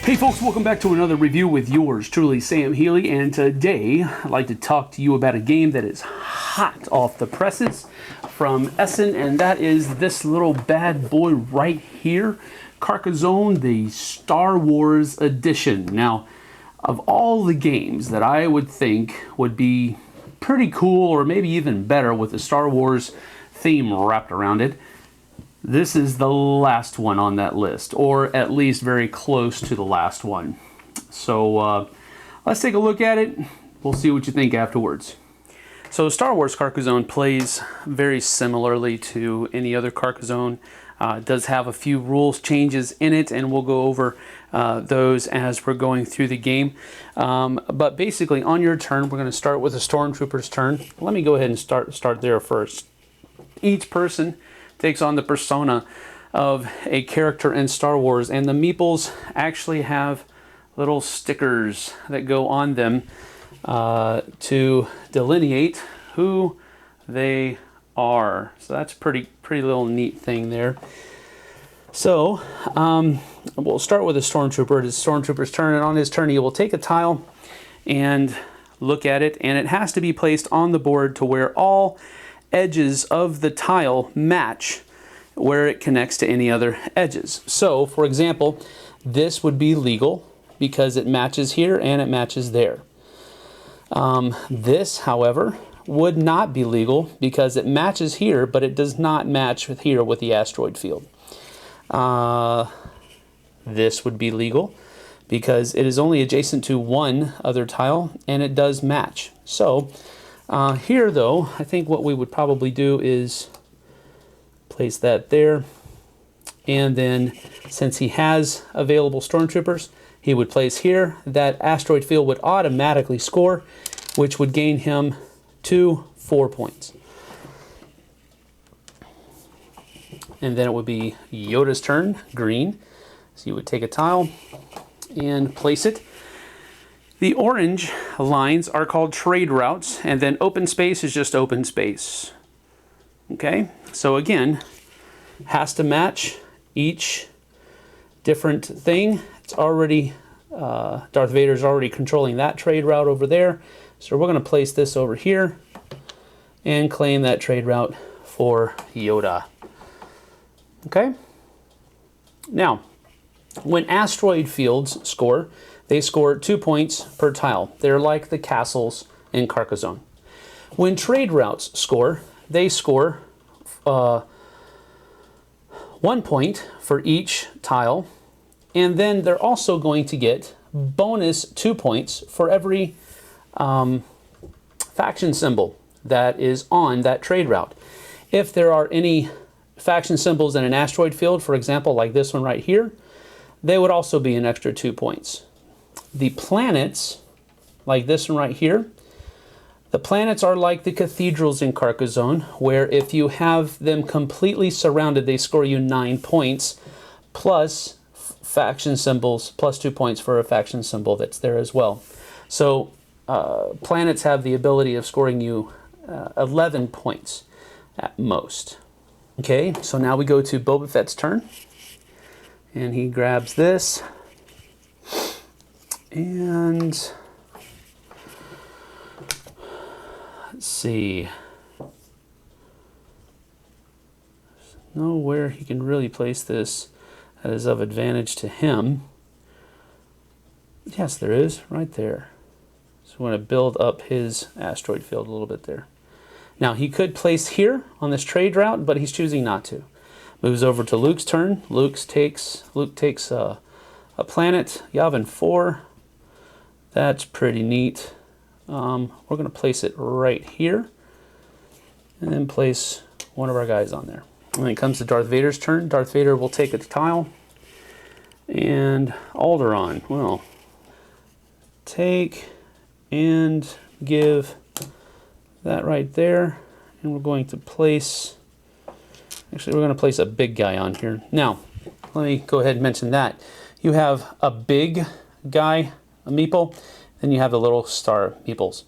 Hey folks, welcome back to another review with yours truly, Sam Healey, and today I'd like to talk to you about a game that is hot off the presses from Essen, and that is this little bad boy right here, Carcassonne, the Star Wars edition. Now, of all the games that I would think would be pretty cool, or maybe even better with the Star Wars theme wrapped around it, this is the last one on that list, or at least very close to the last one. So let's take a look at it. We'll see what you think afterwards. So Star Wars Carcassonne plays very similarly to any other Carcassonne. It does have a few rules changes in it, and we'll go over those as we're going through the game. But basically, on your turn, we're going to start with a Stormtrooper's turn. Let me go ahead and start there first. Each person takes on the persona of a character in Star Wars, and the meeples actually have little stickers that go on them to delineate who they are. So that's pretty little neat thing there. So we'll start with a Stormtrooper. It is Stormtrooper's turn, and on his turn he will take a tile and look at it, and it has to be placed on the board to where all edges of the tile match where it connects to any other edges. So, for example, this would be legal because it matches here and it matches there. This, however, would not be legal because it matches here, but it does not match with here with the asteroid field. This would be legal because it is only adjacent to one other tile and it does match. So, here though, I think what we would probably do is place that there, and then since he has available Stormtroopers, he would place here. That asteroid field would automatically score, which would gain him 4 points. And then it would be Yoda's turn, green. So you would take a tile and place it. The orange lines are called trade routes, and then open space is just open space. Okay, so again, has to match each different thing. It's already, Darth Vader's already controlling that trade route over there. So we're going to place this over here and claim that trade route for Yoda. Okay, now, when asteroid fields score, they score 2 points per tile. They're like the castles in Carcassonne. When trade routes score, they score 1 point for each tile, and then they're also going to get bonus 2 points for every faction symbol that is on that trade route. If there are any faction symbols in an asteroid field, for example, like this one right here, they would also be an extra 2 points. The planets, like this one right here, the planets are like the cathedrals in Carcassonne, where if you have them completely surrounded, they score you 9 points, plus faction symbols, plus 2 points for a faction symbol that's there as well. So planets have the ability of scoring you 11 points at most. Okay, so now we go to Boba Fett's turn, and he grabs this. And let's see. There's nowhere he can really place this that is of advantage to him. Yes, there is, right there. So we want to build up his asteroid field a little bit there. Now he could place here on this trade route, but he's choosing not to. Moves over to Luke's turn. Luke takes a planet, Yavin 4. That's pretty neat. We're going to place it right here, and then place one of our guys on there. When it comes to Darth Vader's turn, Darth Vader will take a tile, and Alderaan will take and give that right there, and we're going to place, actually we're going to place a big guy on here. Now, let me go ahead and mention that. You have a big guy, a meeple, then you have the little star meeples.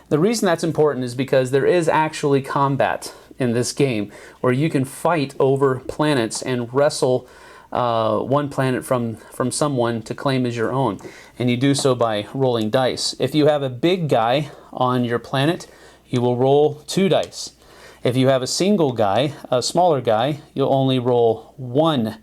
The reason that's important is because there is actually combat in this game where you can fight over planets and wrestle one planet from someone to claim as your own. And you do so by rolling dice. If you have a big guy on your planet, you will roll 2 dice. If you have a single guy, a smaller guy, you'll only roll 1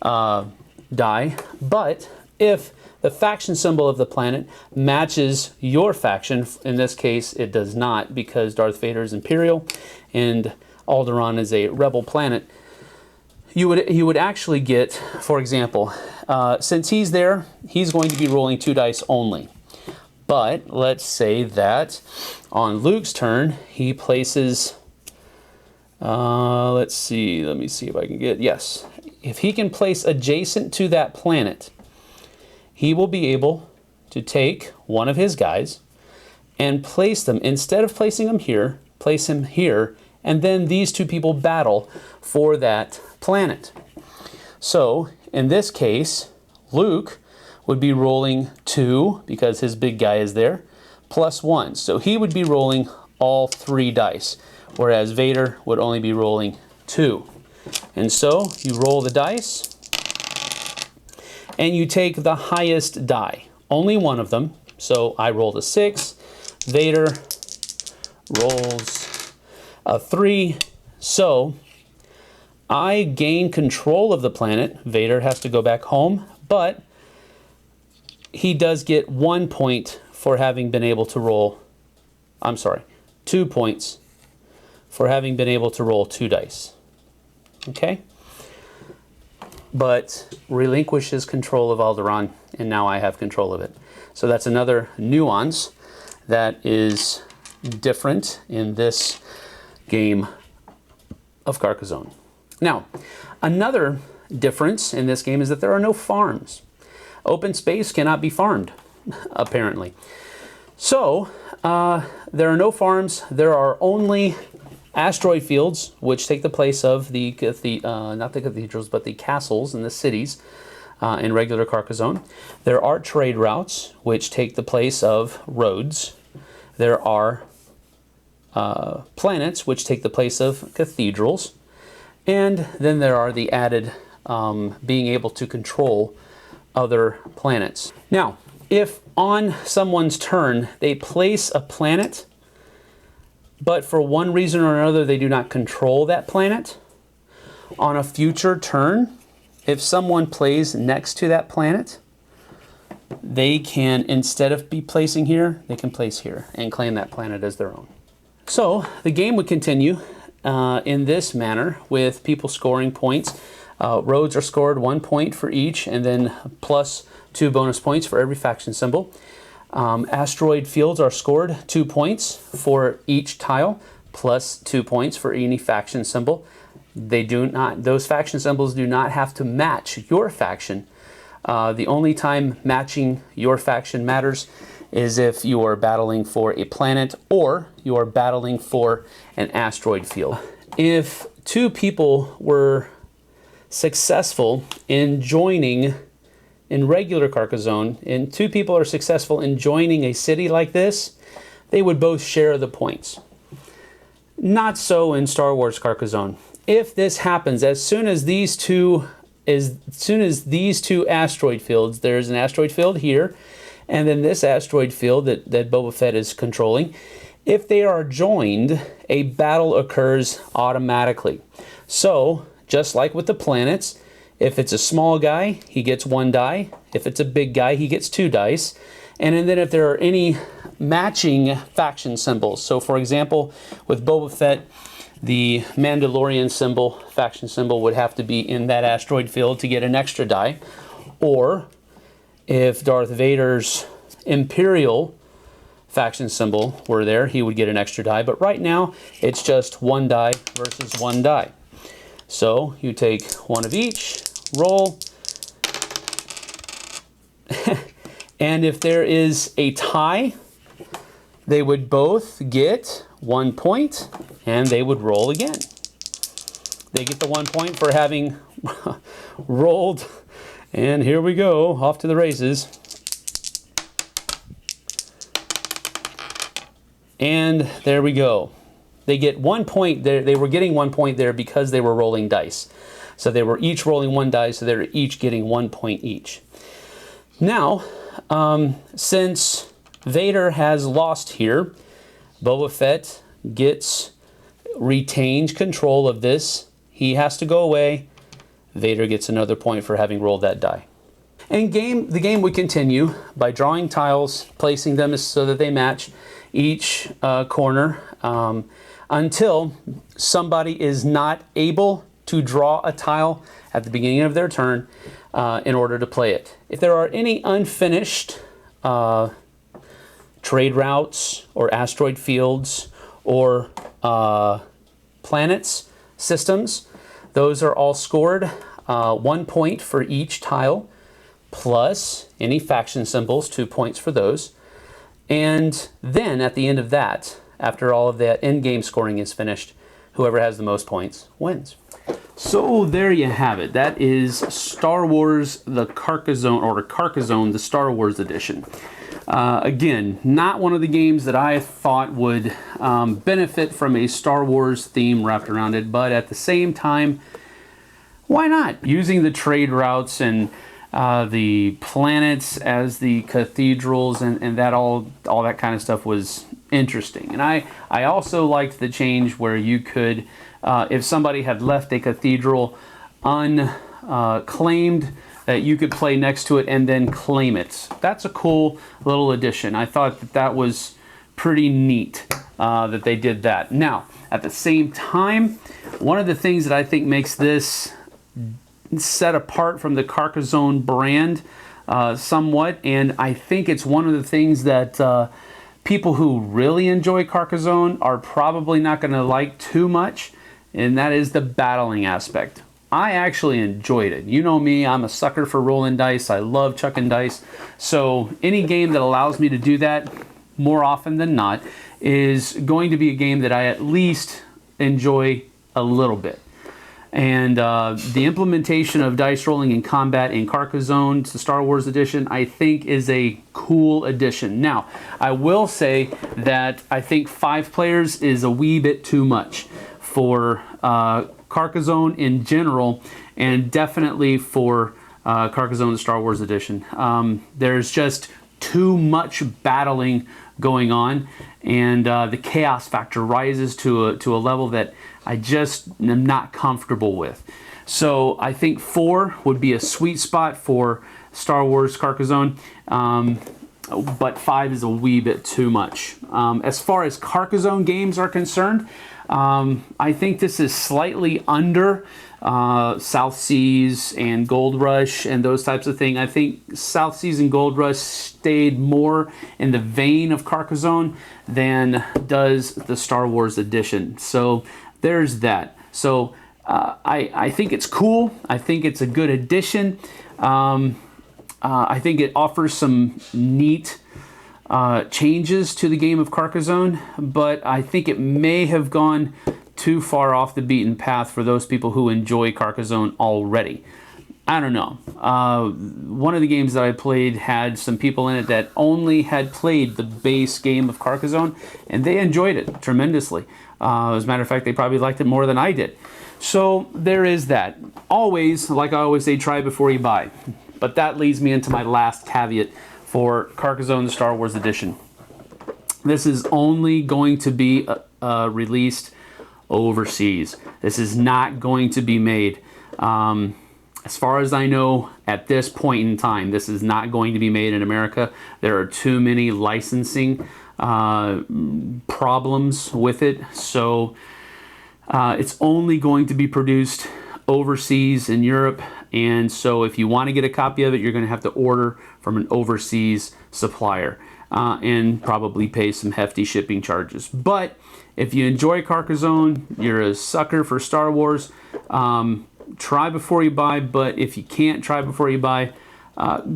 die. But if the faction symbol of the planet matches your faction, in this case it does not, because Darth Vader is Imperial and Alderaan is a rebel planet, you would actually get, for example, since he's there, he's going to be rolling 2 dice only. But let's say that on Luke's turn, he places, let me see if I can get, yes. If he can place adjacent to that planet, he will be able to take one of his guys and place them, instead of placing them here, place him here, and then these 2 people battle for that planet. So in this case, Luke would be rolling 2, because his big guy is there, plus 1. So he would be rolling all 3 dice, whereas Vader would only be rolling 2. And so you roll the dice, and you take the highest die, only one of them. So I rolled a 6, Vader rolls a 3, so I gain control of the planet. Vader has to go back home, but he does get 1 point for having been able to roll, 2 points for having been able to roll 2 dice. Okay? But relinquishes control of Alderaan, and now I have control of it. So that's another nuance that is different in this game of Carcassonne. Now, another difference in this game is that there are no farms. Open space cannot be farmed, apparently. So, there are no farms. There are only asteroid fields, which take the place of not the cathedrals, but the castles and the cities in regular Carcassonne. There are trade routes, which take the place of roads. There are planets, which take the place of cathedrals. And then there are the added being able to control other planets. Now, if on someone's turn they place a planet, but for one reason or another they do not control that planet, on a future turn, if someone plays next to that planet, they can, instead of be placing here, they can place here and claim that planet as their own. So the game would continue in this manner, with people scoring points. Roads are scored 1 point for each, and then plus 2 bonus points for every faction symbol. Asteroid fields are scored 2 points for each tile, plus 2 points for any faction symbol. Those faction symbols do not have to match your faction. The only time matching your faction matters is if you are battling for a planet or you are battling for an asteroid field. If 2 people were successful in joining in regular Carcassonne, and 2 people are successful in joining a city like this, they would both share the points. Not so in Star Wars Carcassonne. If this happens, as soon as these two asteroid fields, there's an asteroid field here, and then this asteroid field that Boba Fett is controlling, if they are joined, a battle occurs automatically. So, just like with the planets, if it's a small guy, he gets 1 die. If it's a big guy, he gets 2 dice. And then if there are any matching faction symbols, so for example, with Boba Fett, the Mandalorian symbol, faction symbol, would have to be in that asteroid field to get an extra die. Or if Darth Vader's Imperial faction symbol were there, he would get an extra die. But right now, it's just 1 die versus 1 die. So you take 1 of each, roll, and if there is a tie, they would both get 1 point, and they would roll again. They get the 1 point for having rolled, and here we go, off to the races. And there we go. they get 1 point there. They were getting 1 point there because they were rolling dice. So they were each rolling 1 dice, so they're each getting 1 point each. Now, since Vader has lost here, Boba Fett retains control of this. He has to go away. Vader gets another point for having rolled that die. And the game would continue by drawing tiles, placing them so that they match each corner until somebody is not able to draw a tile at the beginning of their turn in order to play it. If there are any unfinished trade routes or asteroid fields or planets, systems, those are all scored 1 point for each tile, plus any faction symbols, 2 points for those. And then at the end of that, after all of that in-game scoring is finished, whoever has the most points wins. So there you have it. That is Star Wars the Carcassonne, or Carcassonne, the Star Wars edition. Again, not one of the games that I thought would benefit from a Star Wars theme wrapped around it, but at the same time, why not? Using the trade routes and the planets as the cathedrals and that all that kind of stuff was interesting. And I also liked the change where you could, if somebody had left a cathedral unclaimed, that you could play next to it and then claim it. That's a cool little addition. I thought that was pretty neat that they did that. Now, at the same time, one of the things that I think makes this set apart from the Carcassonne brand somewhat, and I think it's one of the things that people who really enjoy Carcassonne are probably not going to like too much, and that is the battling aspect. I actually enjoyed it. You know me, I'm a sucker for rolling dice. I love chucking dice. So any game that allows me to do that more often than not is going to be a game that I at least enjoy a little bit. And the implementation of dice rolling in combat in Carcassonne, the Star Wars edition, I think is a cool addition. Now, I will say that I think 5 players is a wee bit too much for Carcassonne in general, and definitely for Carcassonne, the Star Wars edition. There's just too much battling going on, and the chaos factor rises to a level that I just am not comfortable with. So I think 4 would be a sweet spot for Star Wars Carcassonne, but 5 is a wee bit too much. As far as Carcassonne games are concerned, I think this is slightly under South Seas and Gold Rush and those types of things. I think South Seas and Gold Rush stayed more in the vein of Carcassonne than does the Star Wars edition. So there's that. So I think it's cool. I think it's a good addition. I think it offers some neat changes to the game of Carcassonne, but I think it may have gone too far off the beaten path for those people who enjoy Carcassonne already. I don't know. One of the games that I played had some people in it that only had played the base game of Carcassonne, and they enjoyed it tremendously. As a matter of fact, they probably liked it more than I did. So there is that. Always, like I always say, try before you buy. But that leads me into my last caveat for Carcassonne, the Star Wars edition. This is only going to be released overseas. This is not going to be made. As far as I know, at this point in time, this is not going to be made in America. There are too many licensing problems with it. So it's only going to be produced overseas in Europe. And so if you want to get a copy of it, you're going to have to order from an overseas supplier and probably pay some hefty shipping charges. But if you enjoy Carcassonne, you're a sucker for Star Wars, try before you buy. But if you can't try before you buy,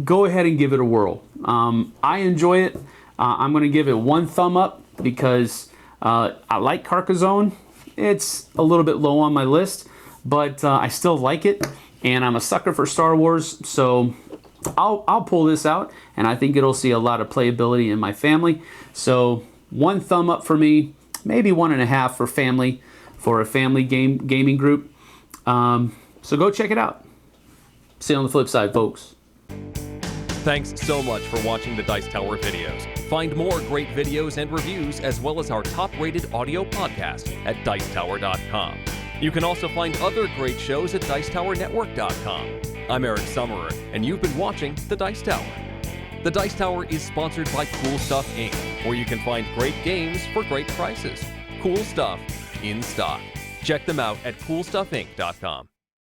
go ahead and give it a whirl. I enjoy it. I'm going to give it 1 thumb up because I like Carcassonne. It's a little bit low on my list, but I still like it. And I'm a sucker for Star Wars, so I'll pull this out, and I think it'll see a lot of playability in my family. So 1 thumb up for me, maybe 1.5 for family, for a family gaming group. So go check it out. See you on the flip side, folks. Thanks so much for watching the Dice Tower videos. Find more great videos and reviews, as well as our top-rated audio podcast at Dicetower.com. You can also find other great shows at DicetowerNetwork.com. I'm Eric Summerer, and you've been watching The Dice Tower. The Dice Tower is sponsored by Cool Stuff Inc., where you can find great games for great prices. Cool stuff in stock. Check them out at CoolStuffInc.com.